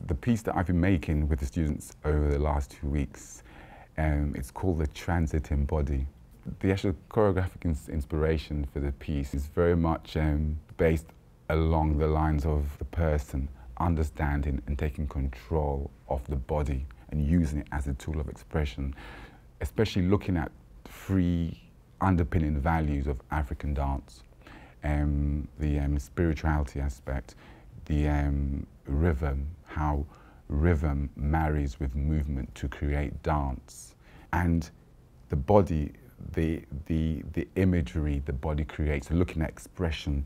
The piece that I've been making with the students over the last 2 weeks, it's called the Transiting Body. The actual choreographic inspiration for the piece is very much based along the lines of the person understanding and taking control of the body and using it as a tool of expression, especially looking at 3 underpinning values of African dance. The spirituality aspect, the rhythm, how rhythm marries with movement to create dance, and the body, the imagery the body creates, looking at expression,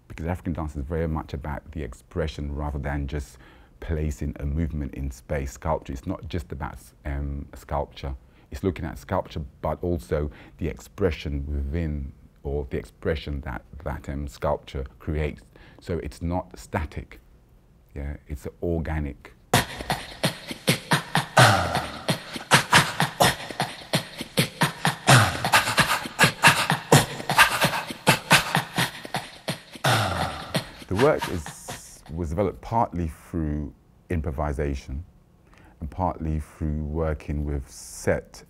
because African dance is very much about the expression rather than just placing a movement in space. Sculpture, it's not just about sculpture, it's looking at sculpture but also the expression within, or the expression that sculpture creates. So it's not static, yeah, it's organic. The work was developed partly through improvisation and partly through working with set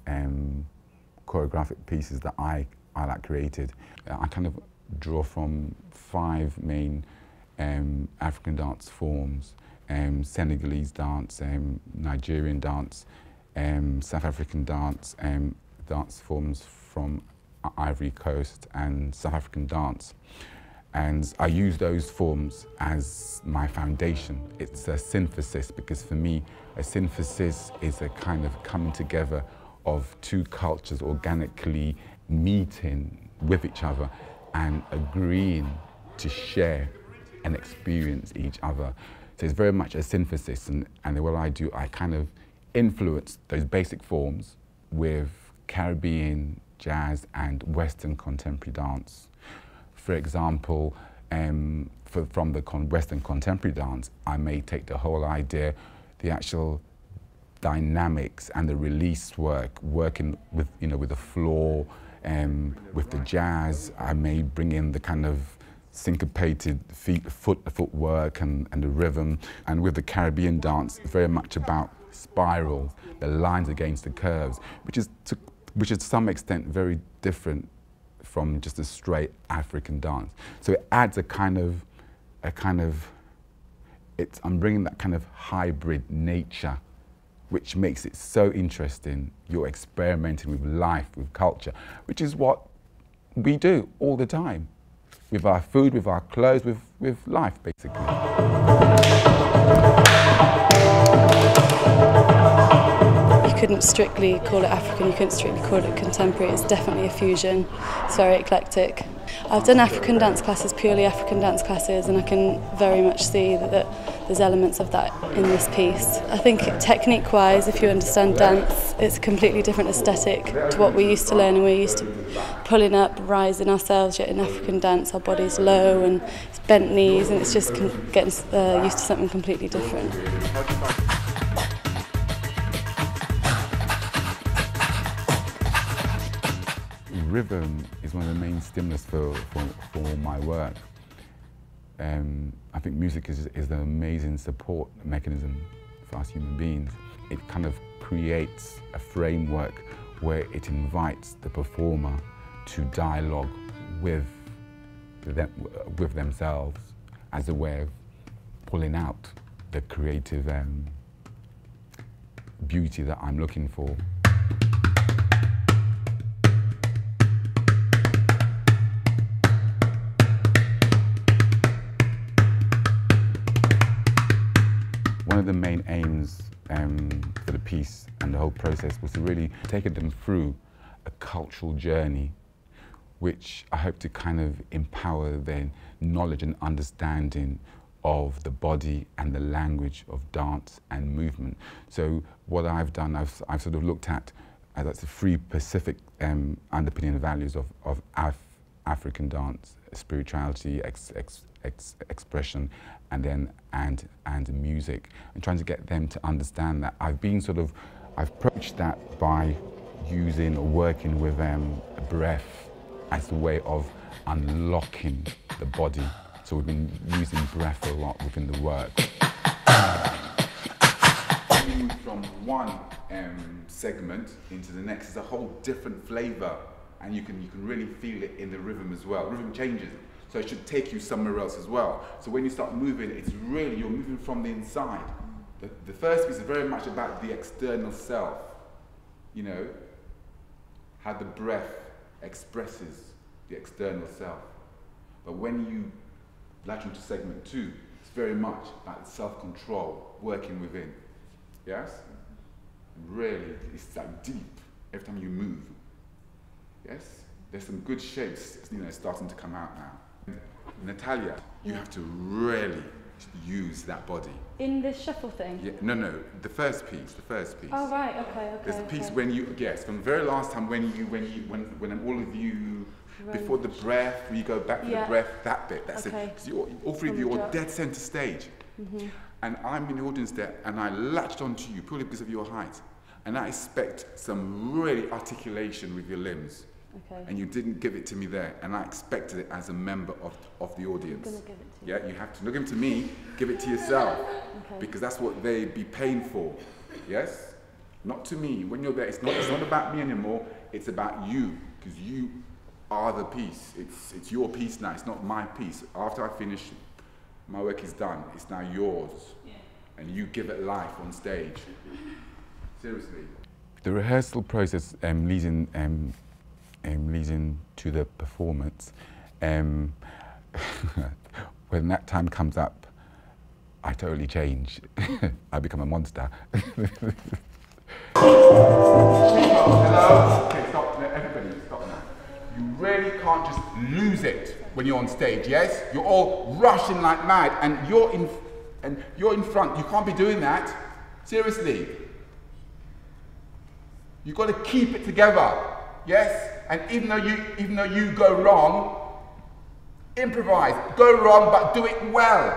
choreographic pieces that I like created. I kind of draw from 5 main African dance forms: Senegalese dance, Nigerian dance, South African dance, dance forms from Ivory Coast, and South African dance. And I use those forms as my foundation. It's a synthesis, because for me, a synthesis is a kind of coming together of 2 cultures organically meeting with each other and agreeing to share and experience each other. So it's very much a synthesis, and what I do, I kind of influence those basic forms with Caribbean, jazz, and Western contemporary dance. For example, from the Western contemporary dance, I may take the whole idea, the actual dynamics and the release work, working with, with the floor, with the jazz. I may bring in the kind of syncopated footwork and the rhythm. And with the Caribbean dance, it's very much about spirals, the lines against the curves, which is to some extent very different from just a straight African dance. So it adds I'm bringing that kind of hybrid nature, which makes it so interesting. You're experimenting with life, with culture, which is what we do all the time, with our food, with our clothes, with life, basically. You couldn't strictly call it African, you couldn't strictly call it contemporary. It's definitely a fusion. It's very eclectic. I've done African dance classes, purely African dance classes, and I can very much see that there's elements of that in this piece. I think technique-wise, if you understand dance, it's a completely different aesthetic to what we used to learn, and we're used to pulling up, rising ourselves, yet in African dance our body's low and it's bent knees, and it's just getting used to something completely different. Rhythm is one of the main stimulus for my work. I think music is an amazing support mechanism for us human beings. It kind of creates a framework where it invites the performer to dialogue with themselves as a way of pulling out the creative beauty that I'm looking for. One of the main aims for the piece and the whole process was to really take them through a cultural journey, which I hope to kind of empower their knowledge and understanding of the body and the language of dance and movement. So what I've done, I've sort of looked at that's the 3 specific underpinning values of African dance: spirituality, expression, and then and music, and trying to get them to understand that. I've approached that by using or working with breath as a way of unlocking the body. So we've been using breath a lot within the work. one segment into the next, it's a whole different flavour, and you can really feel it in the rhythm as well. Rhythm changes, so it should take you somewhere else as well. So when you start moving, it's really, you're moving from the inside. The first piece is very much about the external self, you know, how the breath expresses the external self. But when you latch into segment 2, it's very much about self-control, working within. Yes? Really, it's like deep every time you move. Yes? There's some good shapes, you know, starting to come out now. Natalia, you have to really use that body. In this shuffle thing? Yeah, no, the first piece. Oh right, okay. There's a piece when you, yes, from the very last time when all of you, before the breath, when you go back for the breath, that bit, that's it. Because all three of you are dead center stage. And I'm in the audience there, and I latched onto you purely because of your height. And I expect some really articulation with your limbs. Okay. And you didn't give it to me there, and I expected it as a member of the audience. I'm gonna give it to you. Yeah, you have to not give it to me, give it to yourself. Okay. Because that's what they be paying for. Yes? Not to me. When you're there, it's not about me anymore, it's about you. Because you are the piece. It's your piece now, it's not my piece. After I finish, my work is done. It's now yours. Yeah. And you give it life on stage. Seriously. The rehearsal process leads into the performance. When that time comes up, I totally change. I become a monster. Hello? Okay, stop. Everybody, stop now. You really can't just lose it when you're on stage, yes? You're all rushing like mad, and you're in front. You can't be doing that. Seriously. You've got to keep it together, yes? And even though you go wrong, improvise. Go wrong, but do it well,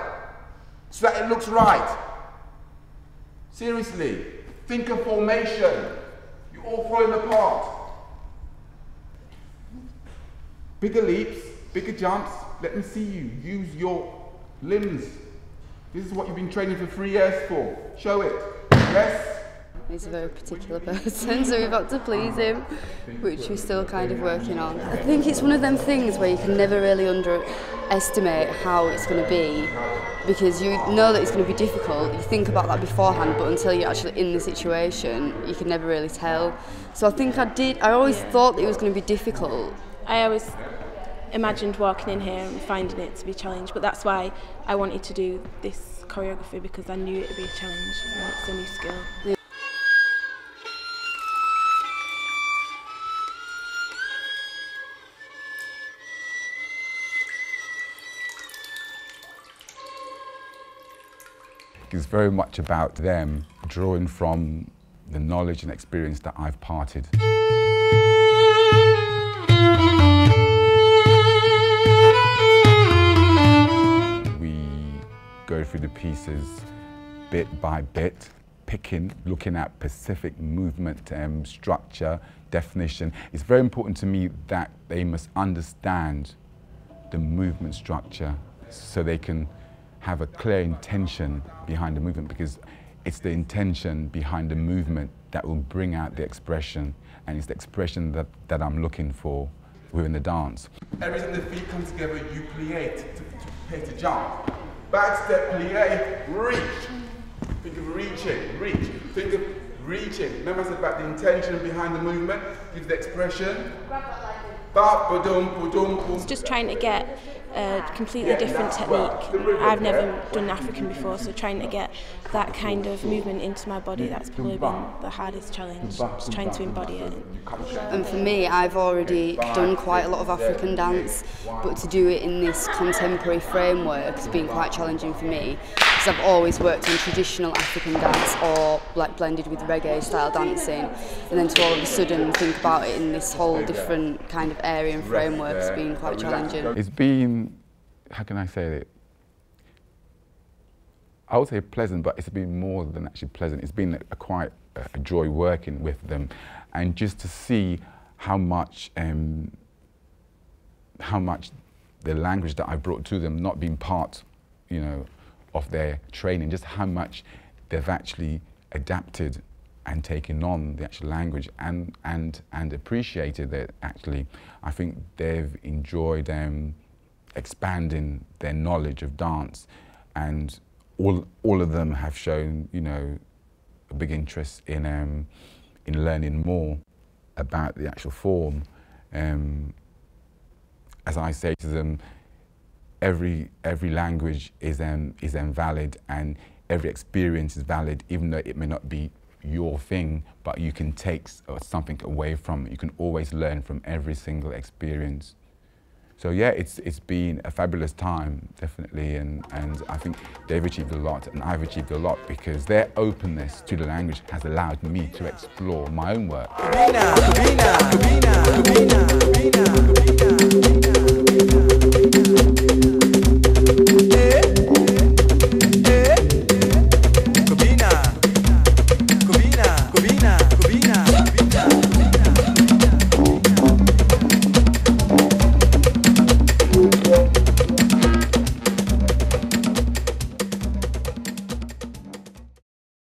so that it looks right. Seriously, think of formation. You're all falling apart. Bigger leaps, bigger jumps. Let me see you. Use your limbs. This is what you've been training for 3 years for. Show it. Yes? He's a very particular person, so we've got to please him, which we're still kind of working on. I think it's one of them things where you can never really underestimate how it's going to be, because you know that it's going to be difficult. You think about that beforehand, but until you're actually in the situation, you can never really tell. So I think I always thought that it was going to be difficult. I always imagined walking in here and finding it to be a challenge, but that's why I wanted to do this choreography, because I knew it would be a challenge and it's a new skill. Yeah. It's very much about them drawing from the knowledge and experience that I've parted. We go through the pieces bit by bit, looking at specific movement, structure, definition. It's very important to me that they must understand the movement structure so they can have a clear intention behind the movement, because it's the intention behind the movement that will bring out the expression, and it's the expression that I'm looking for within the dance. Every time the feet come together, you plie to jump. Back step, plie, reach. Think of reaching, reach. Think of reaching. Remember I said about the intention behind the movement, gives the expression. It's just trying to get a completely different technique. I've never done African before, so trying to get that kind of movement into my body, that's probably been the hardest challenge, just trying to embody it. And for me, I've already done quite a lot of African dance, but to do it in this contemporary framework has been quite challenging for me, because I've always worked on traditional African dance or like blended with reggae style dancing, and then to all of a sudden think about it in this whole different kind of area and framework has been quite challenging. It's been, how can I say it? I would say pleasant, but it's been more than actually pleasant. It's been quite a joy working with them, and just to see how much the language that I brought to them, not being part, you know, of their training, just how much they've actually adapted and taking on the actual language and appreciated it. Actually, I think they've enjoyed expanding their knowledge of dance, and all of them have shown, you know, a big interest in learning more about the actual form. As I say to them, every language is valid, and every experience is valid, even though it may not be your thing, but you can take something away from it. You can always learn from every single experience. So yeah, it's been a fabulous time, definitely, and I think they've achieved a lot, and I've achieved a lot, because their openness to the language has allowed me to explore my own work.